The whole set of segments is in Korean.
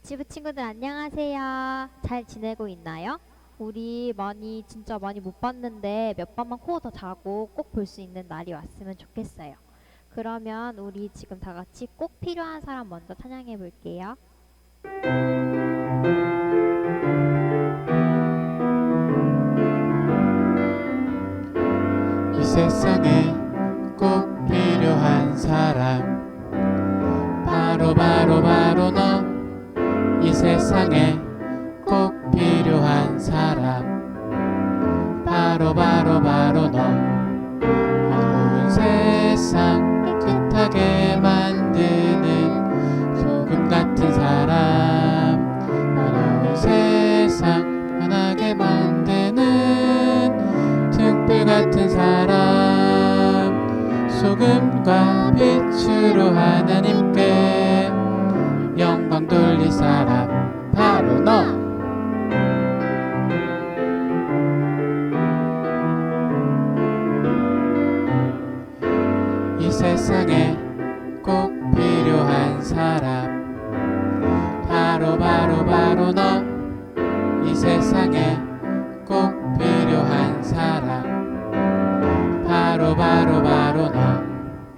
유치부 친구들 안녕하세요. 잘 지내고 있나요? 우리 진짜 많이 못 봤는데 몇 번만 코어 더 자고 꼭 볼 수 있는 날이 왔으면 좋겠어요. 그러면 우리 지금 다 같이 꼭 필요한 사람 먼저 찬양해 볼게요. 이 세상에 꼭 필요한 사람 바로 너. 이 세상에 꼭 필요한 사람 바로 너. 어두운 세상 깨끗하게 만드는 소금 같은 사람, 어두운 세상 편하게 만드는 등불 같은 사람, 소금과 빛으로 하나님께 영광 돌릴 사람 바로 너. 이 세상에 꼭 필요한 사람 바로 너. 이 세상에 꼭 필요한 사람 바로 너.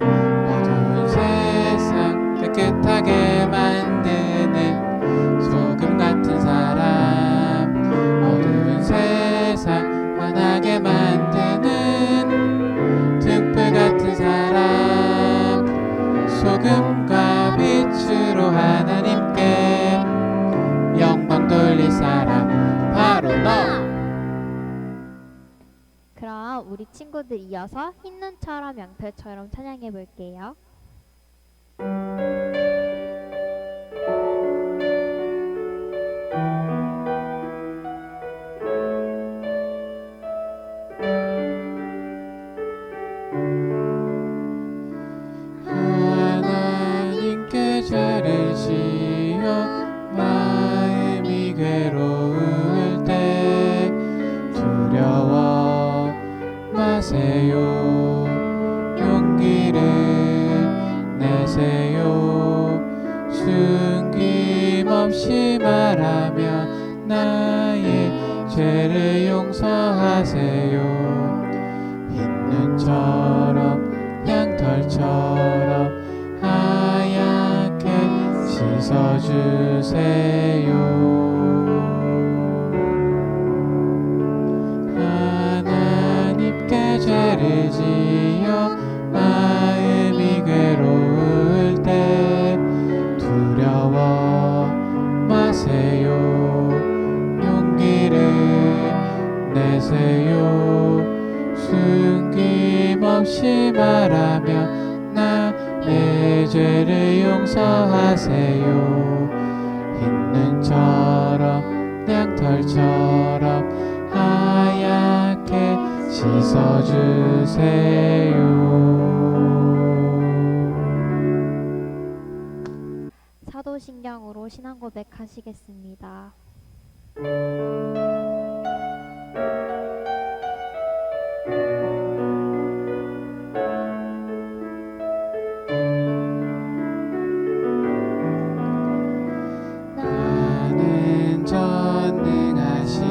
어두운 세상 깨끗하게 만드는 소금 같은 사람, 어두운 세상 환하게 만드는 등불 같은 사람, 소금과 빛으로 하나님께 영광 돌릴 사람 바로 너. 그럼 우리 친구들 이어서 흰눈처럼 양털처럼 찬양해 볼게요. 하나님께 죄를 지어 마음이 괴로울 때 두려워 마세요. 용기를 내세요. 숨김없이 말하며 나의 죄를 용서하세요. 흰눈처럼 양털처럼 하얗게 씻어주세요. 하나님께 죄를 지어 마음이 괴로울 때 두려워 마세요. 용기를 내세요. 숨김없이 말하며 나의 죄를 용서하세요. 흰눈처럼 양털처럼 하얗게 씻어주세요. 사도신경으로 신앙 고백하시겠습니다. 나는 전능하신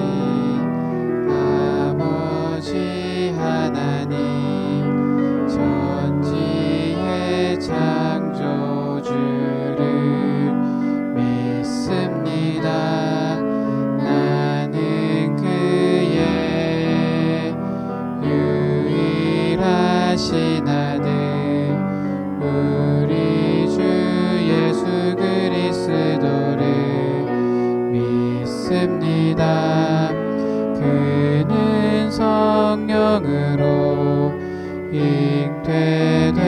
아버지 하나님 전지의 창조주를 믿습니다. 나는 그의 유일하신 아들 우리 주 예수 그리스도를 믿습니다. 그는 성령으로 잉태되어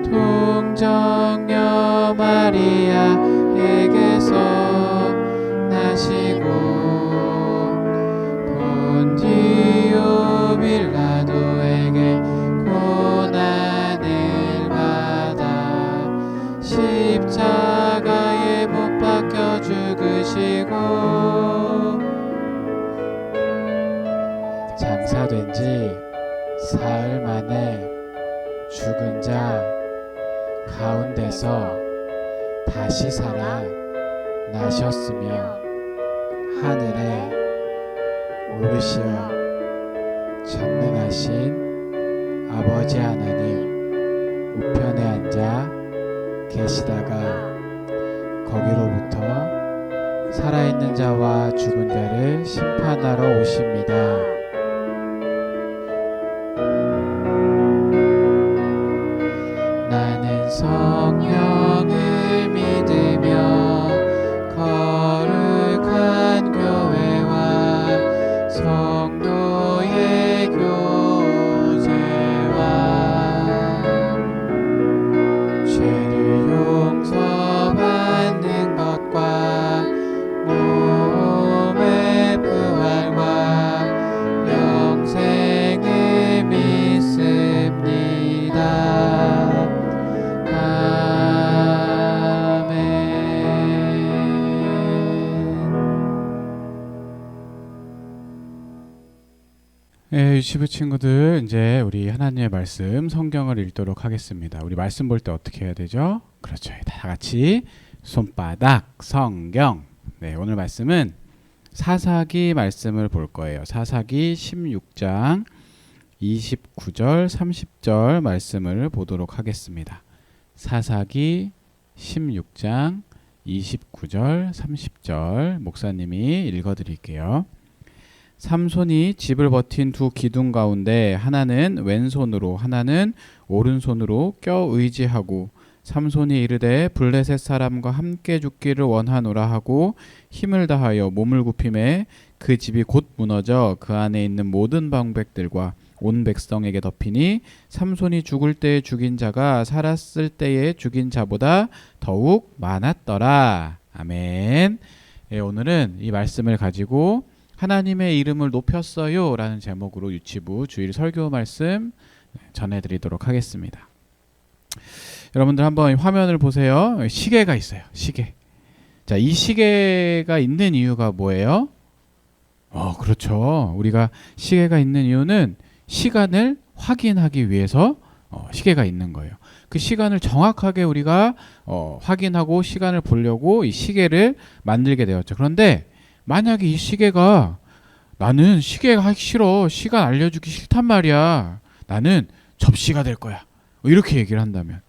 동정녀 마리아에게서 나시고 본디오 빌라도에게 고난을 받아 십자가에 못 박혀 죽으시고 장사된 지 사흘 만에 죽은 자 가운데서 다시 살아 나셨으며 하늘에 오르시어 전능하신 아버지 하나님 우편에 앉아 계시다가 거기로부터 살아있는 자와 죽은 자를 심판하러 오십니다. 나는 성령을 믿으며 거룩한 교회와 성도의 교제와 죄를 용서받는 것과 몸의 부활과 영생을 믿습니다. 네, 유치부 친구들 이제 우리 하나님의 말씀 성경을 읽도록 하겠습니다. 우리 말씀 볼 때 어떻게 해야 되죠? 그렇죠. 다 같이 손바닥 성경. 네, 오늘 말씀은 사사기 말씀을 볼 거예요. 사사기 16장 29절 30절 말씀을 보도록 하겠습니다. 사사기 16장 29절 30절 목사님이 읽어드릴게요. 삼손이 집을 버틴 두 기둥 가운데 하나는 왼손으로 하나는 오른손으로 껴 의지하고 삼손이 이르되 블레셋 사람과 함께 죽기를 원하노라 하고 힘을 다하여 몸을 굽힘에 그 집이 곧 무너져 그 안에 있는 모든 방백들과 온 백성에게 덮이니 삼손이 죽을 때에 죽인 자가 살았을 때에 죽인 자보다 더욱 많았더라. 아멘. 예, 오늘은 이 말씀을 가지고 하나님의 이름을 높였어요 라는 제목으로 유치부 주일 설교 말씀 전해드리도록 하겠습니다. 여러분들 한번 화면을 보세요. 시계가 있어요. 시계. 자, 이 시계가 있는 이유가 뭐예요? 그렇죠. 우리가 시계가 있는 이유는 시간을 확인하기 위해서 시계가 있는 거예요. 그 시간을 정확하게 우리가 확인하고 시간을 보려고 이 시계를 만들게 되었죠. 그런데 만약에 이 시계가 나는 시계 하기 싫어. 시간 알려주기 싫단 말이야. 나는 접시가 될 거야. 이렇게 얘기를 한다면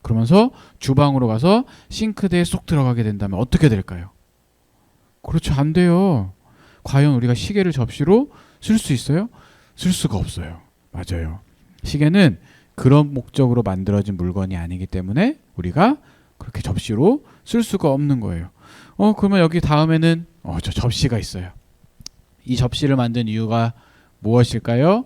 그러면서 주방으로 가서 싱크대에 쏙 들어가게 된다면 어떻게 될까요? 그렇죠. 안 돼요. 과연 우리가 시계를 접시로 쓸 수 있어요? 쓸 수가 없어요. 맞아요. 시계는 그런 목적으로 만들어진 물건이 아니기 때문에 우리가 그렇게 접시로 쓸 수가 없는 거예요. 그러면 여기 다음에는 저 접시가 있어요. 이 접시를 만든 이유가 무엇일까요?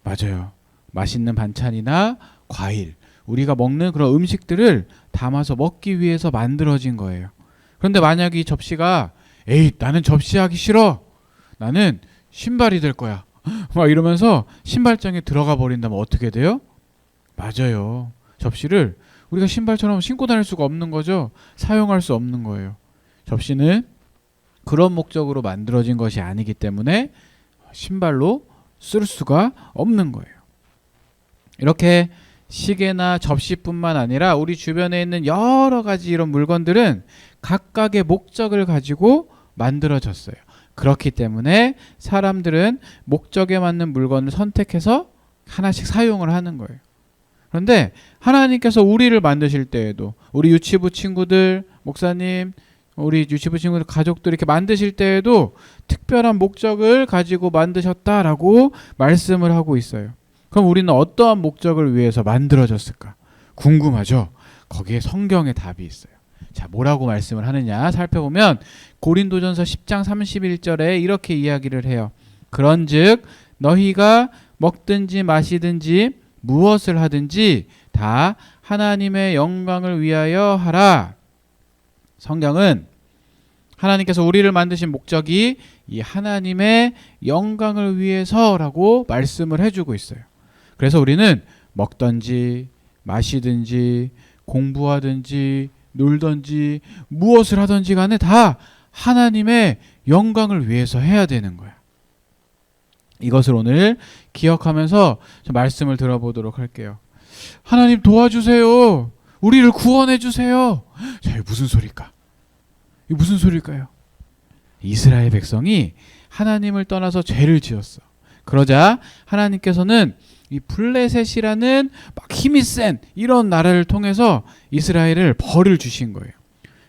맞아요. 맛있는 반찬이나 과일, 우리가 먹는 그런 음식들을 담아서 먹기 위해서 만들어진 거예요. 그런데 만약에 이 접시가 에이, 나는 접시하기 싫어. 나는 신발이 될 거야. 막 이러면서 신발장에 들어가 버린다면 어떻게 돼요? 맞아요. 접시를 우리가 신발처럼 신고 다닐 수가 없는 거죠. 사용할 수 없는 거예요. 접시는 그런 목적으로 만들어진 것이 아니기 때문에 신발로 쓸 수가 없는 거예요. 이렇게 시계나 접시뿐만 아니라 우리 주변에 있는 여러 가지 이런 물건들은 각각의 목적을 가지고 만들어졌어요. 그렇기 때문에 사람들은 목적에 맞는 물건을 선택해서 하나씩 사용을 하는 거예요. 그런데 하나님께서 우리를 만드실 때에도 우리 유치부 친구들, 목사님, 우리 유치부 친구들 가족들 이렇게 만드실 때에도 특별한 목적을 가지고 만드셨다라고 말씀을 하고 있어요. 그럼 우리는 어떠한 목적을 위해서 만들어졌을까? 궁금하죠? 거기에 성경의 답이 있어요. 자, 뭐라고 말씀을 하느냐 살펴보면 고린도전서 10장 31절에 이렇게 이야기를 해요. 그런즉 너희가 먹든지 마시든지 무엇을 하든지 다 하나님의 영광을 위하여 하라. 성경은 하나님께서 우리를 만드신 목적이 이 하나님의 영광을 위해서라고 말씀을 해주고 있어요. 그래서 우리는 먹든지 마시든지 공부하든지 놀든지 무엇을 하든지 간에 다 하나님의 영광을 위해서 해야 되는 거야. 이것을 오늘 기억하면서 말씀을 들어보도록 할게요. 하나님 도와주세요. 우리를 구원해 주세요. 자, 이게 무슨 소리일까? 이게 무슨 소리일까요? 이스라엘 백성이 하나님을 떠나서 죄를 지었어. 그러자 하나님께서는 이 블레셋이라는 막 힘이 센 이런 나라를 통해서 이스라엘을 벌을 주신 거예요.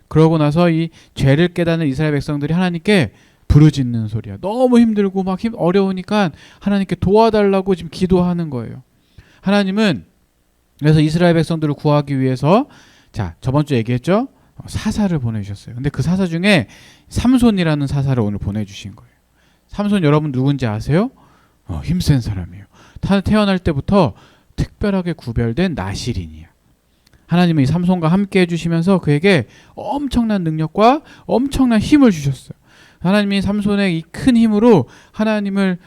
그러고 나서 이 죄를 깨닫는 이스라엘 백성들이 하나님께 부르짖는 소리야. 너무 힘들고 막 어려우니까 하나님께 도와달라고 지금 기도하는 거예요. 하나님은 그래서 이스라엘 백성들을 구하기 위해서 자, 저번 주에 얘기했죠? 사사를 보내주셨어요. 근데 그 사사 중에 삼손이라는 사사를 오늘 보내주신 거예요. 삼손 여러분 누군지 아세요? 힘센 사람이에요. 태어날 때부터 특별하게 구별된 나실인이야. 하나님은 이 삼손과 함께 해주시면서 그에게 엄청난 능력과 엄청난 힘을 주셨어요. 하나님이 삼손의 이 큰 힘으로 하나님을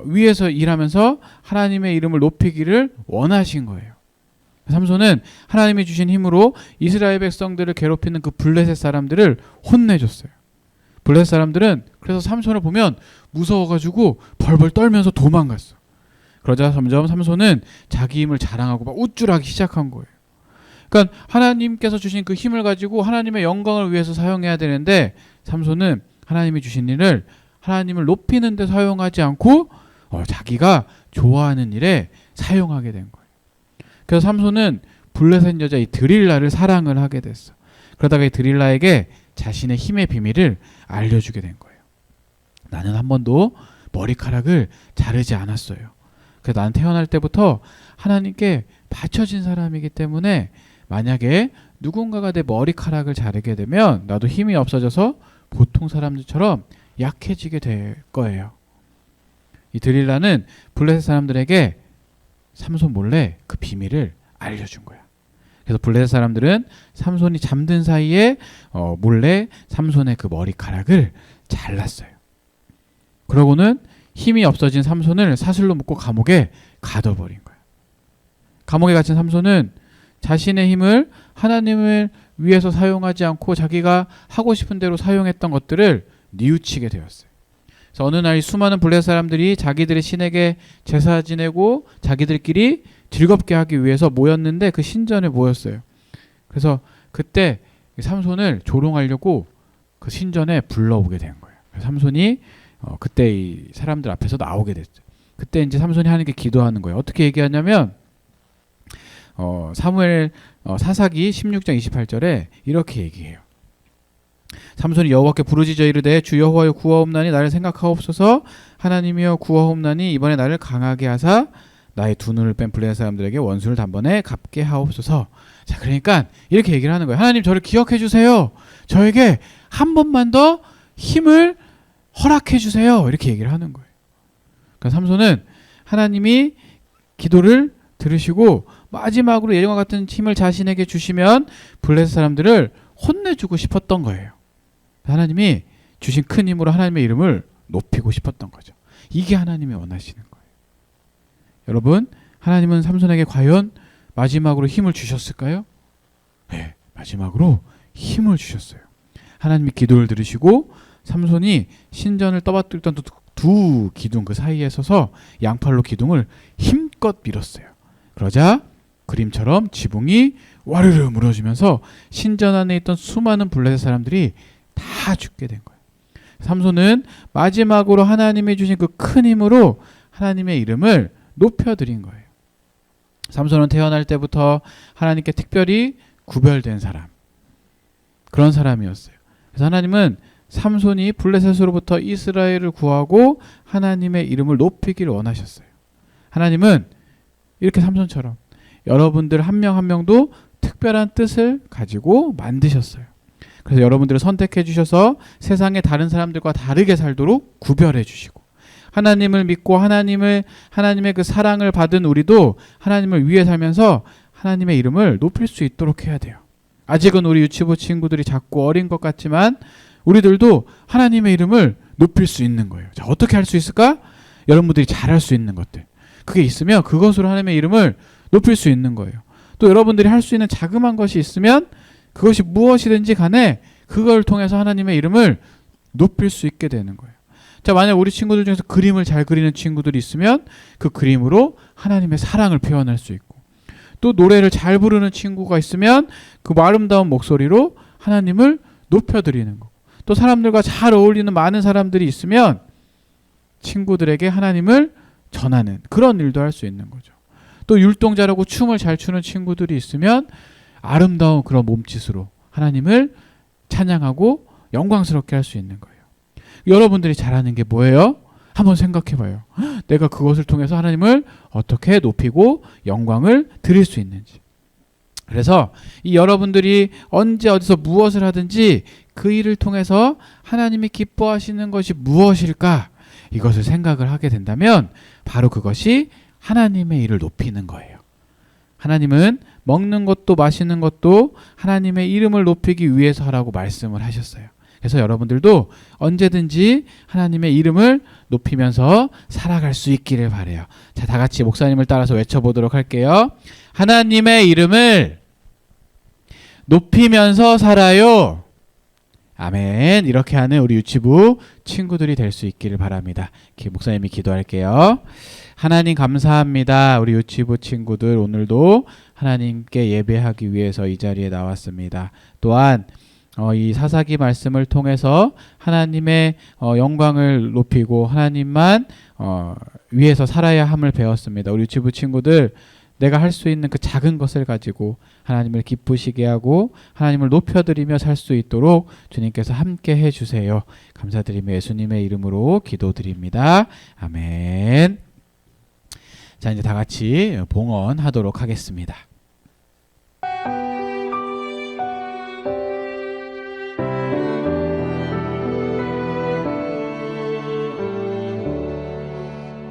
위해서 일하면서 하나님의 이름을 높이기를 원하신 거예요. 삼손은 하나님이 주신 힘으로 이스라엘 백성들을 괴롭히는 그 블레셋 사람들을 혼내줬어요. 블레셋 사람들은 그래서 삼손을 보면 무서워가지고 벌벌 떨면서 도망갔어. 그러자 점점 삼손은 자기 힘을 자랑하고 막 우쭐하기 시작한 거예요. 그러니까 하나님께서 주신 그 힘을 가지고 하나님의 영광을 위해서 사용해야 되는데 삼손은 하나님이 주신 일을 하나님을 높이는 데 사용하지 않고 자기가 좋아하는 일에 사용하게 된 거예요. 그래서 삼손은 블레셋 여자 이 드릴라를 사랑을 하게 됐어. 그러다가 이 드릴라에게 자신의 힘의 비밀을 알려주게 된 거예요. 나는 한 번도 머리카락을 자르지 않았어요. 그래서 나는 태어날 때부터 하나님께 바쳐진 사람이기 때문에 만약에 누군가가 내 머리카락을 자르게 되면 나도 힘이 없어져서 보통 사람들처럼 약해지게 될 거예요. 이 드릴라는 블레셋 사람들에게 삼손 몰래 그 비밀을 알려준 거야. 그래서 블레셋 사람들은 삼손이 잠든 사이에 몰래 삼손의 그 머리카락을 잘랐어요. 그러고는 힘이 없어진 삼손을 사슬로 묶고 감옥에 가둬버린 거야. 감옥에 갇힌 삼손은 자신의 힘을 하나님을 위해서 사용하지 않고 자기가 하고 싶은 대로 사용했던 것들을 뉘우치게 되었어요. 그래서 어느 날 수많은 블레셋 사람들이 자기들의 신에게 제사 지내고 자기들끼리 즐겁게 하기 위해서 모였는데 그 신전에 모였어요. 그래서 그때 삼손을 조롱하려고 그 신전에 불러오게 된 거예요. 삼손이 그때 이 사람들 앞에서 나오게 됐어요. 그때 이제 삼손이 하는 게 기도하는 거예요. 어떻게 얘기하냐면 사무엘 사사기 16장 28절에 이렇게 얘기해요. 삼손이 여호와께 부르짖어 이르되 주 여호와여 구하옵나니 나를 생각하옵소서. 하나님이여 구하옵나니 이번에 나를 강하게 하사 나의 두 눈을 뺀 블레셋 사람들에게 원수를 단번에 갚게 하옵소서. 자, 그러니까 이렇게 얘기를 하는 거예요. 하나님 저를 기억해 주세요. 저에게 한 번만 더 힘을 허락해 주세요. 이렇게 얘기를 하는 거예요. 그러니까 삼손은 하나님이 기도를 들으시고 마지막으로 예전과 같은 힘을 자신에게 주시면 블레셋 사람들을 혼내주고 싶었던 거예요. 하나님이 주신 큰 힘으로 하나님의 이름을 높이고 싶었던 거죠. 이게 하나님이 원하시는 거예요. 여러분, 하나님은 삼손에게 과연 마지막으로 힘을 주셨을까요? 네, 마지막으로 힘을 주셨어요. 하나님이 기도를 들으시고 삼손이 신전을 떠받들던 두 기둥 그 사이에 서서 양팔로 기둥을 힘껏 밀었어요. 그러자 그림처럼 지붕이 와르르 무너지면서 신전 안에 있던 수많은 블레셋 사람들이 다 죽게 된 거예요. 삼손은 마지막으로 하나님이 주신 그 큰 힘으로 하나님의 이름을 높여드린 거예요. 삼손은 태어날 때부터 하나님께 특별히 구별된 사람, 그런 사람이었어요. 그래서 하나님은 삼손이 블레셋으로부터 이스라엘을 구하고 하나님의 이름을 높이기를 원하셨어요. 하나님은 이렇게 삼손처럼 여러분들 한 명 한 명도 특별한 뜻을 가지고 만드셨어요. 그래서 여러분들을 선택해 주셔서 세상의 다른 사람들과 다르게 살도록 구별해 주시고 하나님을 믿고 하나님의 그 사랑을 받은 우리도 하나님을 위해 살면서 하나님의 이름을 높일 수 있도록 해야 돼요. 아직은 우리 유치부 친구들이 작고 어린 것 같지만 우리들도 하나님의 이름을 높일 수 있는 거예요. 자, 어떻게 할 수 있을까? 여러분들이 잘할 수 있는 것들. 그게 있으면 그것으로 하나님의 이름을 높일 수 있는 거예요. 또 여러분들이 할 수 있는 자그마한 것이 있으면 그것이 무엇이든지 간에 그걸 통해서 하나님의 이름을 높일 수 있게 되는 거예요. 자, 만약 우리 친구들 중에서 그림을 잘 그리는 친구들이 있으면 그 그림으로 하나님의 사랑을 표현할 수 있고 또 노래를 잘 부르는 친구가 있으면 그 아름다운 목소리로 하나님을 높여드리는 거. 또 사람들과 잘 어울리는 많은 사람들이 있으면 친구들에게 하나님을 전하는 그런 일도 할 수 있는 거죠. 또 율동자라고 춤을 잘 추는 친구들이 있으면 아름다운 그런 몸짓으로 하나님을 찬양하고 영광스럽게 할 수 있는 거예요. 여러분들이 잘하는 게 뭐예요? 한번 생각해 봐요. 내가 그것을 통해서 하나님을 어떻게 높이고 영광을 드릴 수 있는지. 그래서 이 여러분들이 언제 어디서 무엇을 하든지 그 일을 통해서 하나님이 기뻐하시는 것이 무엇일까? 이것을 생각을 하게 된다면 바로 그것이 하나님의 일을 높이는 거예요. 하나님은 먹는 것도 마시는 것도 하나님의 이름을 높이기 위해서 하라고 말씀을 하셨어요. 그래서 여러분들도 언제든지 하나님의 이름을 높이면서 살아갈 수 있기를 바라요. 자, 다 같이 목사님을 따라서 외쳐보도록 할게요. 하나님의 이름을 높이면서 살아요. 아멘. 이렇게 하는 우리 유치부 친구들이 될 수 있기를 바랍니다. 목사님이 기도할게요. 하나님 감사합니다. 우리 유치부 친구들 오늘도 하나님께 예배하기 위해서 이 자리에 나왔습니다. 또한 이 사사기 말씀을 통해서 하나님의 영광을 높이고 하나님만 위해서 살아야 함을 배웠습니다. 우리 유치부 친구들 내가 할 수 있는 그 작은 것을 가지고 하나님을 기쁘시게 하고 하나님을 높여드리며 살 수 있도록 주님께서 함께 해주세요. 감사드리며 예수님의 이름으로 기도드립니다. 아멘. 자, 이제 다 같이 봉헌하도록 하겠습니다.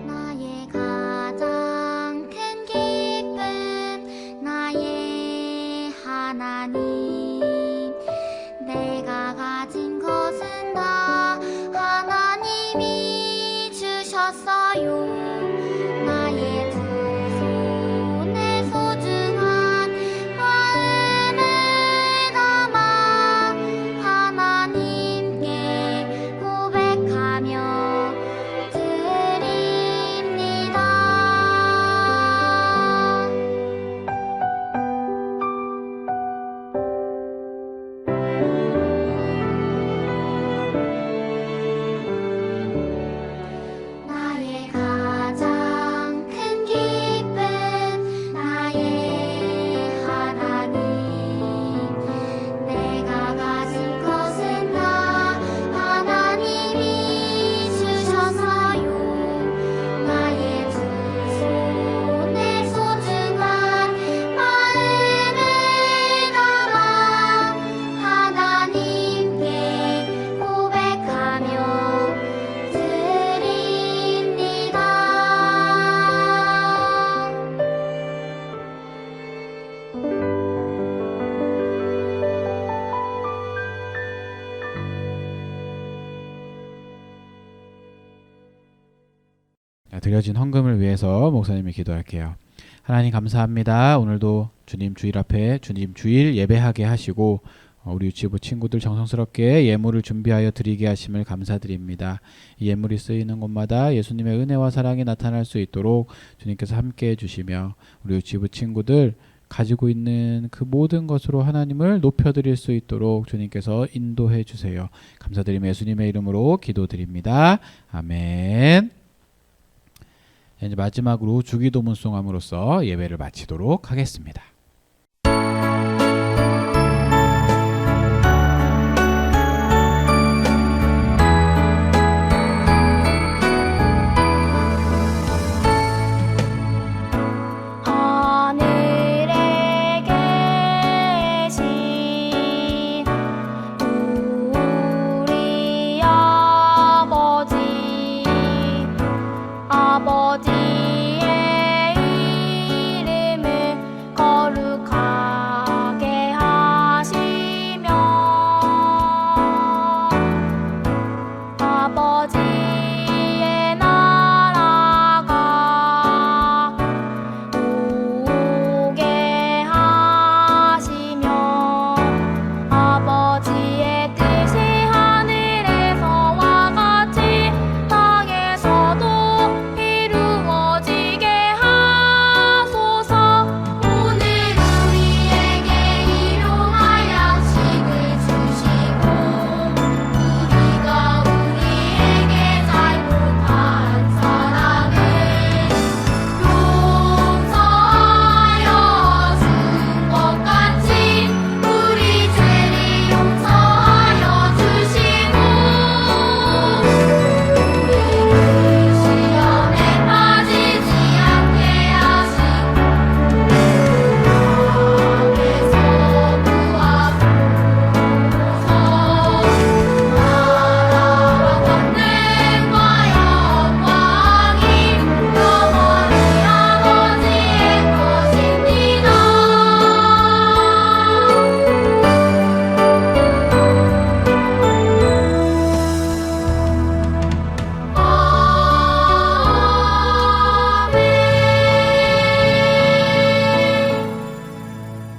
나의 가장 큰 기쁨 나의 하나님 내가 가진 것은 다 하나님이 주셨어요. 나의 두 손에 소중한 마음을 담아 하나님께 고백하며 드립니다. 나의 가장 큰 기쁨 나의 하나님 내가 가진 것은 다 하나님이 주셨어요. 나의 두 손에 소중한 마음을 담아 하나님께 고백하며 드립니다. 드려진 헌금을 위해서 목사님이 기도할게요. 하나님 감사합니다. 오늘도 주님 주일 앞에 주님 주일 예배하게 하시고 우리 유치부 친구들 정성스럽게 예물을 준비하여 드리게 하심을 감사드립니다. 이 예물이 쓰이는 곳마다 예수님의 은혜와 사랑이 나타날 수 있도록 주님께서 함께해 주시며 우리 유치부 친구들 가지고 있는 그 모든 것으로 하나님을 높여드릴 수 있도록 주님께서 인도해 주세요. 감사드리며 예수님의 이름으로 기도드립니다. 아멘. 이제 마지막으로 주기도문송함으로써 예배를 마치도록 하겠습니다. 하늘에 계신 우리 아버지